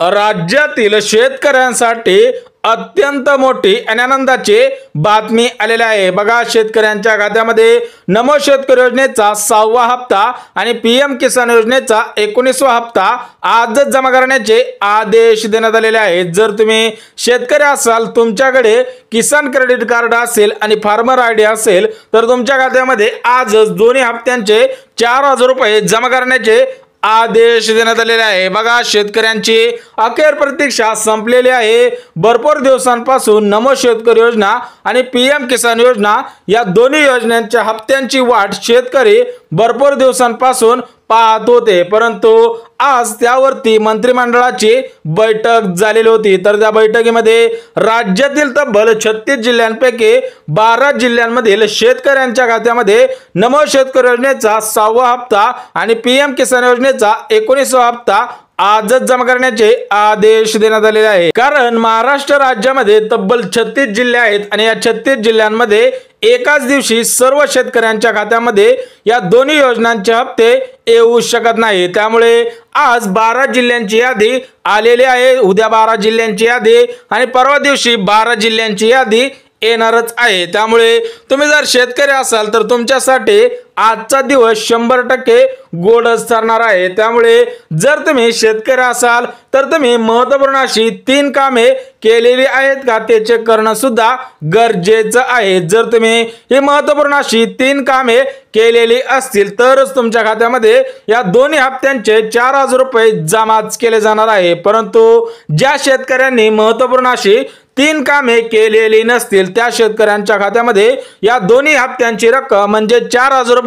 राज्यातील शेतकऱ्यांसाठी अत्यंत मोठी आणि आनंदाची बातमी आलेली आहे। बघा, शेतकऱ्यांच्या खात्यामध्ये नमो शेतकरी योजनेचा 6वा हप्ता आणि पीएम किसान योजनेचा 19वा हप्ता आजच जमा करण्याचे आदेश देण्यात आलेले आहेत। जर तुम्ही शेतकरी असाल, तुमच्याकडे किसान क्रेडिट कार्ड असेल आणि फार्मर आयडी असेल, तर तुमच्या खात्यामध्ये आजच दोन्ही हप्त्यांचे 4,000 रुपये जमा करण्याचे आदेश देण्यात आलेले आहे। बघा, शेतकऱ्यांची अखेर प्रतीक्षा संपलेली आहे। भरपूर दिवसांपासून नमो शेतकरी योजना आणि पीएम किसान योजना या दोन्ही योजनांच्या हप्त्यांची वाट शेतकरी भरपूर दिवसांपासून पाहत होते, परंतु आज त्यावरती मंत्रिमंडळाची बैठक झालेली होती। तर त्या बैठकीमध्ये राज्यातील तब्बल 36 जिल्ह्यांपैकी 12 जिल्ह्यांमधील शेतकऱ्यांच्या खात्यामध्ये नमो शेतकरी योजनेचा 6वा हप्ता आणि पीएम किसान योजनेचा 19वा हप्ता आजच जमा करण्याचे आदेश देण्यात आलेले आहे। कारण महाराष्ट्र राज्यामध्ये तब्बल 36 जिल्हे आहेत आणि या 36 जिल्ह्यांमध्ये एकाच दिवशी सर्व शेतकऱ्यांच्या खात्यामध्ये या दोन्ही योजनांचे हप्ते येऊ शकत नाही। त्यामुळे आज 12 जिल्ह्यांची यादी आलेली आहे, उद्या 12 जिल्ह्यांची यादी आणि परवा दिवशी 12 जिल्ह्यांची यादी येणारच आहे। त्यामुळे तुम्ही जर शेतकरी असाल तर तुमच्यासाठी आजचा दिवस 100% गोडच ठरणार आहे। त्यामुळे जर तुम्ही शेतकरी असाल तर तुम्ही महत्त्वपूर्ण अशी 3 कामे केलेली आहेत का ते चेक करणं सुद्धा गरजेचं आहे। जर तुम्ही ही महत्त्वपूर्ण अशी 3 कामे केलेली असतील तरच तुमच्या खात्यामध्ये या दोन्ही हप्त्यांचे 4,000 रुपये जमाच केले जाणार आहे। परंतु ज्या शेतकऱ्यांनी महत्त्वपूर्ण अशी 3 कामे केलेली नसतील त्या शेतकऱ्यांच्या खात्यामध्ये या दोन्ही हप्त्यांची रक्कम म्हणजे 4,000 रुपये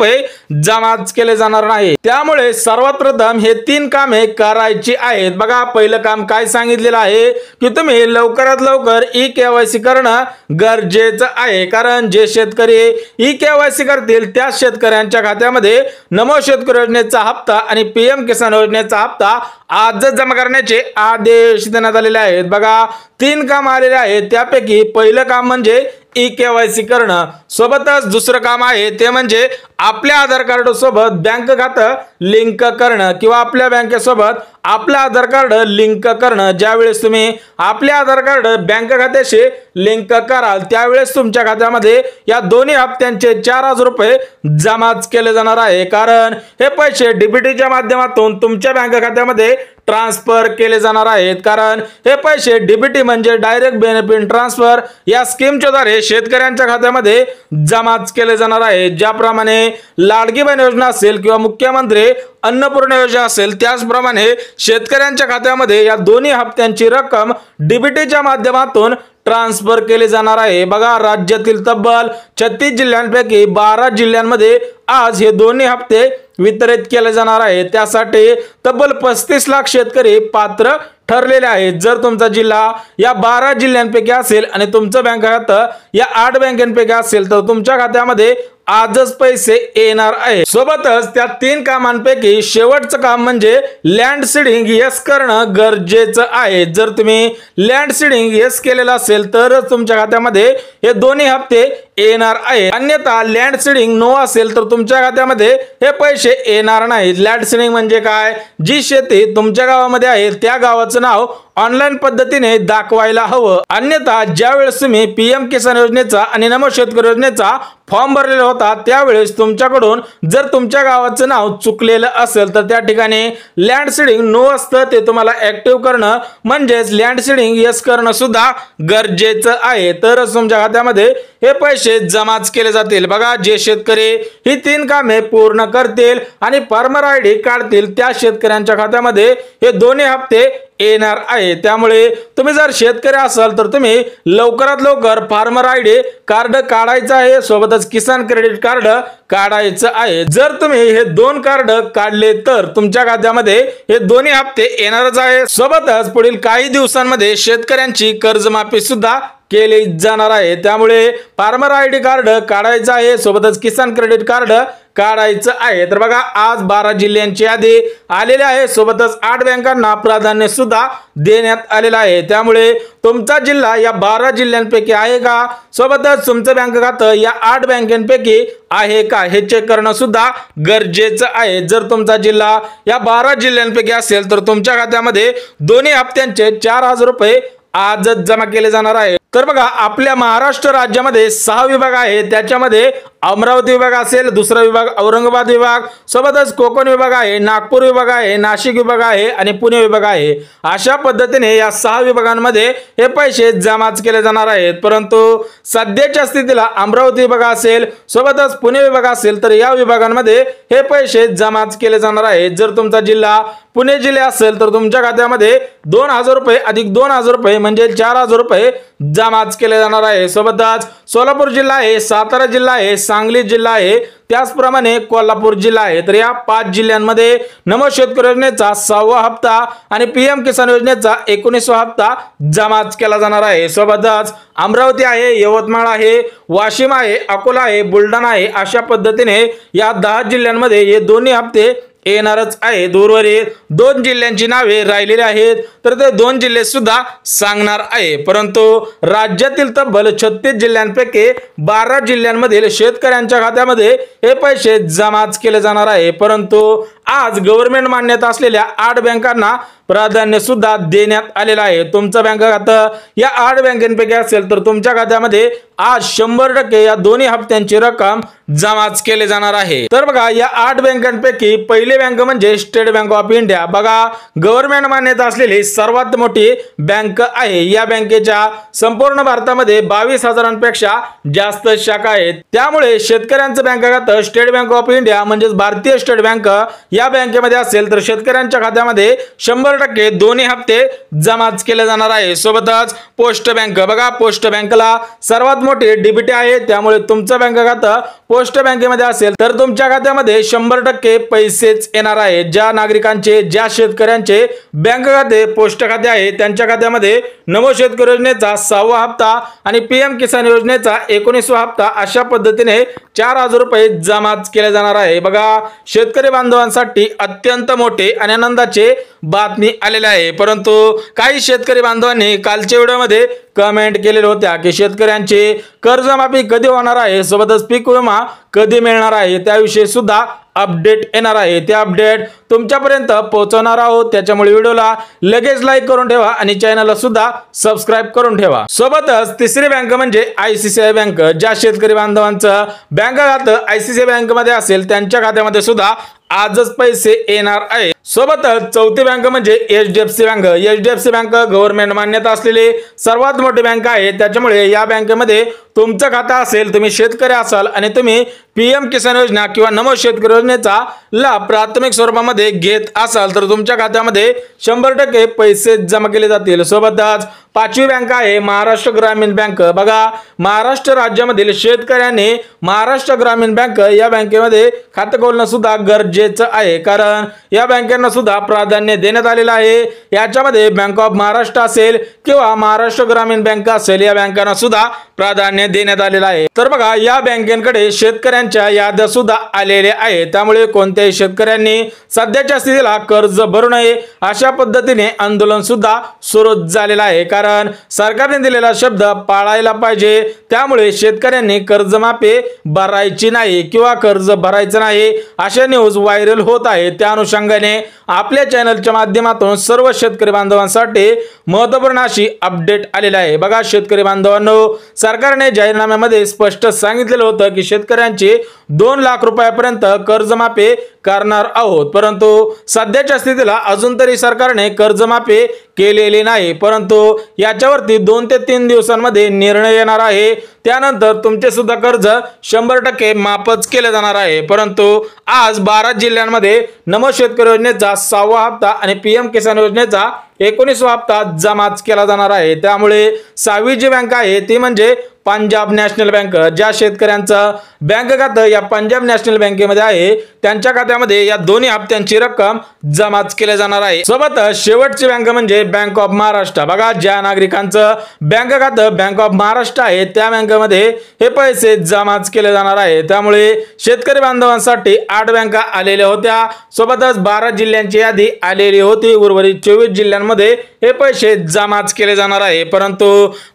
जमाच केले जाणार नाही। त्यामुळे सर्वात प्रथम हे 3 कामे करायची आहेत। बघा, पहिलं काम काय सांगितलेलं आहे की तुम्ही लवकरात लवकर ई-केवायसी करणं गरजेचं आहे। कारण जे शेतकरी ई-केवायसी करतील त्या शेतकऱ्यांच्या खात्यामध्ये नमो शेतकरी योजनेचा हप्ता आणि पीएम किसान योजनेचा हप्ता आजच जमा करण्याचे आदेश देण्यात आलेले आहेत। बघा, 3 काम आलेले आहेत, त्यापैकी पहिलं काम म्हणजे ई-केवायसी करणं। सोबतच दुसरं काम आहे ते म्हणजे आपल्या आधार कार्ड सोबत बँक खातं लिंक करणं किंवा आपल्या बँकेसोबत आपलं आधार कार्ड लिंक करणं। ज्यावेळेस तुम्ही आपले आधार कार्ड बँक खात्याशी लिंक कराल त्यावेळेस तुमच्या खात्यामध्ये या दोन्ही हप्त्यांचे 4,000 रुपये जमाच केले जाणार आहे। कारण हे पैसे डीबीटीच्या माध्यमातून तुमच्या बँक खात्यामध्ये ट्रान्सफर केले जाणार आहेत। कारण हे पैसे डीबीटी म्हणजे डायरेक्ट बेनिफिट ट्रान्सफर या स्कीमच्या द्वारे शेतकऱ्यांच्या खात्यामध्ये जमाच केले जाणार आहे। ज्याप्रमाणे लाडकी बहीण योजना असेल किंवा मुख्यमंत्री अन्नपूर्णा योजना असेल, त्याचप्रमाणे शेतकऱ्यांच्या खात्यामध्ये या दोन्ही हप्त्यांची रक्कम डीबीटीच्या माध्यमातून ट्रान्सफर केले जाणार आहे। बघा, राज्यातील तब्बल 36 जिल्ह्यांपैकी 12 जिल्ह्यांमध्ये आज हे दोन्ही हप्ते वितरित केले जाणार आहेत। त्यासाठी तब्बल 35 लाख शेतकरी पात्र ठरलेले आहेत। जर तुमचा जिल्हा या 12 जिल्ह्यांपैकी असेल आणि तुमचं बँक खातं या 8 बँकांपैकी असेल तर तुमच्या खात्यामध्ये आजच पैसे येणार आहे। सोबतच त्या 3 कामांपैकी शेवटचं काम म्हणजे लँड सीडिंग येस करणं गरजेचं आहे। जर तुम्ही लँड सीडिंग येस केलेलं असेल तरच तुमच्या खात्यामध्ये हे दोन्ही हप्ते येणार आहे, अन्यथा लँड सीडिंग नो असेल तर तुमच्या खात्यामध्ये हे पैसे येणार नाहीत। लँड सीडिंग म्हणजे काय? जी शेती तुमच्या गावामध्ये आहे त्या गावाचं नाव ऑनलाईन पद्धतीने दाखवायला हवं, अन्यथा ज्यावेळेस तुम्ही पीएम किसान योजनेचा आणि नमो शेतकरी योजनेचा फॉर्म भरलेला होता त्यावेळेस तुमच्याकडून जर तुमच्या गावाचं नाव चुकलेलं असेल तर त्या ठिकाणी लँड सीडिंग नो असतं, ते तुम्हाला ऍक्टिव्ह करणं म्हणजेच लँड सीडिंग येस करणं सुद्धा गरजेचं आहे। तरच तुमच्या खात्यामध्ये हे पैसे जमाच केले जातील। बघा, जे शेतकरी ही 3 कामे पूर्ण करतील आणि फार्मर आयडी काढतील त्या शेतकऱ्यांच्या खात्यामध्ये हे दोन्ही हप्ते येणार आहे। त्यामुळे तुम्ही जर शेतकरी असाल तर तुम्ही लवकरात लवकर फार्मर आयडी कार्ड काढायचं आहे, सोबतच किसान क्रेडिट कार्ड काढायचं आहे। जर तुम्ही हे 2 कार्ड काढले तर तुमच्या खात्यामध्ये हे दोन्ही हप्ते येणारच आहे। सोबतच पुढील काही दिवसांमध्ये शेतकऱ्यांची कर्जमाफी सुद्धा केली जाणार आहे। त्यामुळे फार्मर आयडी कार्ड काढायचं आहे, सोबतच किसान क्रेडिट कार्ड काढायचं आहे। तर बघा आज 12 जिल्ह्यांची यादी आलेली आहे, सोबतच 8 बँकांना प्राधान्य सुद्धा देण्यात आलेलं आहे। त्यामुळे तुमचा जिल्हा या 12 जिल्ह्यांपैकी आहे का, सोबतच तुमचं बँक खातं या 8 बँकांपैकी आहे का हे चेक करणं सुद्धा गरजेचं आहे। जर तुमचा जिल्हा या 12 जिल्ह्यांपैकी असेल तर तुमच्या खात्यामध्ये दोन्ही हप्त्यांचे 4,000 रुपये आजच जमा केले जाणार आहे। तर बघा आपल्या महाराष्ट्र राज्यामध्ये 6 विभाग आहे, त्याच्यामध्ये अमरावती विभाग असेल, दुसरा विभाग औरंगाबाद विभाग, सोबतच कोकण विभाग आहे, नागपूर विभाग आहे, नाशिक विभाग आहे आणि पुणे विभाग आहे। अशा पद्धतीने या 6 विभागांमध्ये हे पैसे जमाच केले जाणार आहेत। परंतु सध्याच्या स्थितीला अमरावती विभाग असेल, सोबतच पुणे विभाग असेल तर या विभागांमध्ये हे पैसे जमाच केले जाणार आहेत। जर तुमचा जिल्हा पुणे जिल्हा असेल तर तुमच्या खात्यामध्ये 2,000 रुपये अधिक 2,000 रुपये म्हणजे 4,000 रुपये जमाच केले जाणार आहे। सोबतच सोलापूर जिल्हा आहे, सातारा जिल्हा आहे, सांगली जिल्हा आहे, त्याचप्रमाणे कोल्हापूर जिल्हा आहे। तर या 5 जिल्ह्यांमध्ये नमो शेतकरी योजनेचा 6वा हप्ता आणि पीएम किसान योजनेचा 19वा हप्ता जमाच केला जाणार आहे। सोबतच अमरावती आहे, यवतमाळ आहे, वाशिम आहे, अकोला आहे, बुलढाणा आहे, अशा पद्धतीने या 10 जिल्ह्यांमध्ये हे दोन्ही हप्ते येणारच आहे। उर्वरित 2 जिल्ह्यांची नावे राहिलेली आहेत, तर ते 2 जिल्हे सुद्धा सांगणार आहे। परंतु राज्यातील तब्बल 36 जिल्ह्यांपैकी 12 जिल्ह्यांमधील शेतकऱ्यांच्या खात्यामध्ये हे पैसे जमाच केले जाणार आहे। परंतु आज गव्हर्नमेंट मान्यता असलेल्या 8 बँकांना प्राधान्य सुद्धा देण्यात आलेलं आहे। तुमचं बँक खातं या 8 बँकांपैकी असेल तर तुमच्या खात्यामध्ये आज 100% या दोन्ही हप्त्यांची रक्कम जमाच केले जाणार आहे। तर बघा या 8 बँकांपैकी पहिली बँक म्हणजे स्टेट बँक ऑफ इंडिया। बघा गव्हर्नमेंट मान्यता असलेली सर्वात मोठी बँक आहे। या बँकेच्या संपूर्ण भारतामध्ये 22,000पेक्षा जास्त शाखा आहेत। त्यामुळे शेतकऱ्यांचं बँक खातं स्टेट बँक ऑफ इंडिया म्हणजेच भारतीय स्टेट बँक या बँकेमध्ये असेल तर शेतकऱ्यांच्या खात्यामध्ये 100% दोन्ही हप्ते जमाच केले जाणार आहे। सोबतच पोस्ट बँक, बघा पोस्ट बँकला सर्वात मोठी डीबीटी आहे, त्यामुळे तुमचं बँक खातं पोस्ट बँकेमध्ये असेल तर तुमच्या खात्यामध्ये 100% पैसेच येणार आहे। ज्या नागरिकांचे, ज्या शेतकऱ्यांचे बँक खाते पोस्ट खाते आहे त्यांच्या खात्यामध्ये नमो शेतकरी योजनेचा 6वा हप्ता आणि पीएम किसान योजनेचा 19वा हप्ता अशा पद्धतीने 4,000 रुपये जमाच केले जाणार आहे। बघा शेतकरी बांधवांसाठी अत्यंत मोठे आणि आनंदाचे बातमी आलेली आहे। परंतु काही शेतकरी बांधवांनी कालच्या व्हिडिओमध्ये कमेंट केलेल्या होत्या की शेतकऱ्यांची कर्जमाफी कधी होणार आहे, सोबतच पीक विमा कधी मिळणार आहे, त्याविषयी सुद्धा अपडेट येणार आहे। ते अपडेट तुमच्यापर्यंत पोहोचवणार आहोत, त्याच्यामुळे व्हिडिओला लगेच लाईक करून ठेवा आणि चॅनलला सुद्धा सबस्क्राइब करून ठेवा। सोबतच तिसरी बँक म्हणजे आयसीसीआय बँक। ज्या शेतकरी बांधवांचं बँक खातं आयसीसीआय बँक मध्ये असेल त्यांच्या खात्यामध्ये सुद्धा आजच पैसे येणार आहे। सोबतच चौथी बँक म्हणजे HDFC bank. HDFC bank government मान्यता असलेली सर्वात मोठी बँक आहे, त्याच्यामुळे या बँकेमध्ये तुमचं खातं असेल, तुम्ही शेतकरी असाल आणि तुम्ही पीएम किसान योजना किंवा नमो शेतकरी योजनेचा लाभ प्राथमिक स्वरूपामध्ये घेत असाल तर तुमच्या खात्यामध्ये 100% पैसे जमा केले जातील। सोबतच 5वी बँक आहे महाराष्ट्र ग्रामीण बँक। बघा महाराष्ट्र राज्यामधील शेतकऱ्यांनी महाराष्ट्र ग्रामीण बँक या बँकेमध्ये खातं खोलणं सुद्धा गरजेचं आहे, कारण या बँकांना सुद्धा प्राधान्य देण्यात आलेलं आहे। याच्यामध्ये बँक ऑफ महाराष्ट्र असेल किंवा महाराष्ट्र ग्रामीण बँक असेल या बँकांना सुद्धा प्राधान्य देण्यात आलेलं आहे। तर बघा या बँकेकडे शेतकऱ्यांच्या याद्या सुद्धा आलेल्या आहेत, त्यामुळे कोणत्याही शेतकऱ्यांनी सध्याच्या स्थितीला कर्ज भरू नये अशा पद्धतीने आंदोलन सुद्धा सुरू झालेलं आहे, कारण सरकारने दिलेला शब्द पाळायला पाहिजे। त्यामुळे शेतकऱ्यांनी कर्जमाफी भरायची नाही किंवा कर्ज भरायचं नाही अशा न्यूज व्हायरल होत आहे। त्या अनुषंगाने आपल्या चॅनलच्या माध्यमातून सर्व शेतकरी बांधवांसाठी महत्त्वपूर्ण अशी अपडेट आलेली आहे। बघा शेतकरी बांधवांनो, सरकारने जाहीरनाम्यामध्ये स्पष्ट सांगितलेलं होतं की शेतकऱ्यांची 2 लाख रुपयापर्यंत कर्जमाफी करणार आहोत, परंतु सध्याच्या स्थितीला अजून तरी सरकारने कर्जमाफी केलेली नाही। परंतु याच्यावरती 2 ते 3 दिवसांमध्ये निर्णय येणार आहे, त्यानंतर तुमचे सुद्धा कर्ज 100% माफच केले जाणार आहे। परंतु आज 12 जिल्ह्यांमध्ये नमो शेतकरी योजनेचा 6वा हप्ता आणि पीएम किसान योजनेचा 19वा हप्ता जमाच केला जाणार आहे। त्यामुळे 6वी जी बँक आहे ती म्हणजे पंजाब नॅशनल बँक। ज्या शेतकऱ्यांचं बँक खातं या पंजाब नॅशनल बँकेमध्ये आहे त्यांच्या खात्यामध्ये या दोन्ही हप्त्यांची रक्कम जमाच केली जाणार आहे। सोबतच शेवटची बँक म्हणजे बँक ऑफ महाराष्ट्र। बघा ज्या नागरिकांचं बँक खातं बँक ऑफ महाराष्ट्र आहे त्या बँकेमध्ये बँकांमध्ये हे पैसे जमाच केले जाणार आहे। त्यामुळे शेतकरी बांधवांसाठी 8 बँका आलेल्या होत्या, सोबतच 12 जिल्ह्यांची यादी आलेली होती। उर्वरित 24 जिल्ह्यांमध्ये हे पैसे जमाच केले जाणार आहे, परंतु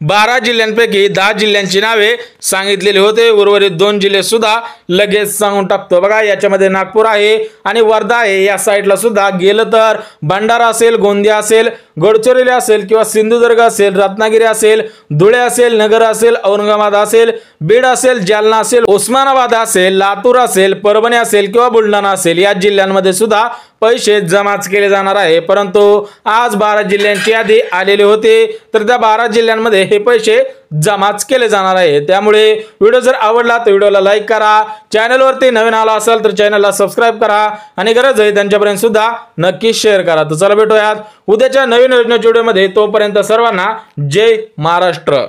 12 जिल्ह्यांपैकी 10 जिल्ह्यांची नावे सांगितलेली होते। उर्वरित 2 जिल्हे सुद्धा लगेच सांगून टाकतो बघा। याच्यामध्ये नागपूर आहे आणि वर्धा आहे। या साईडला सुद्धा गेलं तर भंडारा असेल, गोंदिया असेल, गडचिरोली असेल किंवा सिंधुदुर्ग असेल, रत्नागिरी असेल, धुळे असेल, नगर असेल, औरंगाबाद असेल, बीड असेल, जालना असेल, उस्मानाबाद असेल, लातूर असेल, परभणी असेल किंवा बुलढाणा असेल, या जिल्ह्यांमध्ये सुद्धा पैसे जमाच केले जाणार आहे। परंतु आज 12 जिल्ह्यांची यादी आलेली होती, तर त्या 12 जिल्ह्यांमध्ये हे पैसे जमाच केले जाणार आहे। त्यामुळे व्हिडिओ जर आवडला तर व्हिडिओला लाईक करा, चॅनलवरती नवीन आला असाल तर चॅनलला सबस्क्राइब करा आणि गरज आहे त्यांच्यापर्यंत सुद्धा नक्की शेअर करा। तर चला भेटूयात उद्याच्या नवीन योजनेच्या व्हिडिओमध्ये। तोपर्यंत सर्वांना जय महाराष्ट्र।